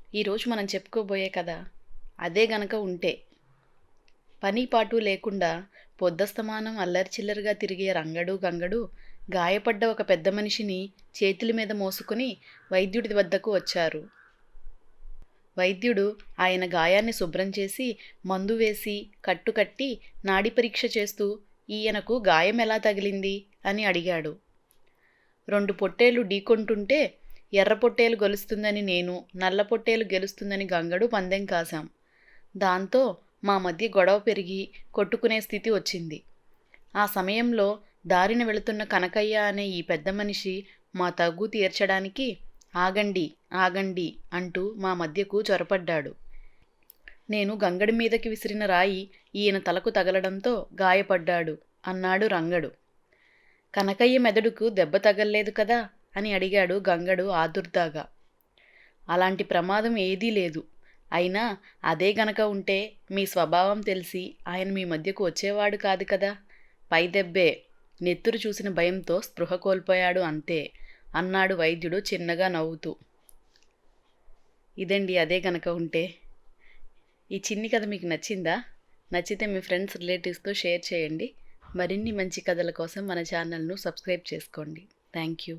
ఈరోజు మనం చెప్పుకోబోయే కథ అదే గనక ఉంటే. పని పాటు లేకుండా పొద్దస్తమానం అల్లరిచిల్లరగా తిరిగే రంగడు గంగడు గాయపడ్డ ఒక పెద్ద మనిషిని చేతుల మీద మోసుకుని వైద్యుడి వద్దకు వచ్చారు. వైద్యుడు ఆయన గాయాన్ని శుభ్రం చేసి మందు వేసి కట్టుకట్టి నాడి పరీక్ష చేస్తూ ఈయనకు గాయం ఎలా తగిలింది అని అడిగాడు. 2 పొట్టేళ్లు ఢీకొంటుంటే ఎర్ర పొట్టేలు గెలుస్తుందని నేను, నల్ల పొట్టేలు గెలుస్తుందని గంగడు పందెం కాశాం. దాంతో మా మధ్య గొడవ పెరిగి కొట్టుకునే స్థితి వచ్చింది. ఆ సమయంలో దారిన వెళుతున్న కనకయ్య అనే ఈ పెద్ద మనిషి మా తగ్గు తీర్చడానికి ఆగండి ఆగండి అంటూ మా మధ్యకు చొరపడ్డాడు. నేను గంగడి మీదకి విసిరిన రాయి ఈయన తలకు తగలడంతో గాయపడ్డాడు అన్నాడు రంగడు. కనకయ్య మెదడుకు దెబ్బ తగల్లేదు కదా అని అడిగాడు గంగడు ఆదుర్దాగా. అలాంటి ప్రమాదం ఏదీ లేదు. అయినా అదే గనక ఉంటే మీ స్వభావం తెలిసి ఆయన మీ మధ్యకు వచ్చేవాడు కాదు కదా. పై దెబ్బే, నెత్తురు చూసిన భయంతో స్పృహ కోల్పోయాడు అంతే అన్నాడు వైద్యుడు చిన్నగా నవ్వుతూ. ఇదండి అదే గనక ఉంటే. ఈ చిన్ని కథ మీకు నచ్చిందా? నచ్చితే మీ ఫ్రెండ్స్ రిలేటివ్స్తో షేర్ చేయండి. మరిన్ని మంచి కథల కోసం మన ఛానల్ను సబ్స్క్రైబ్ చేసుకోండి. Thank you.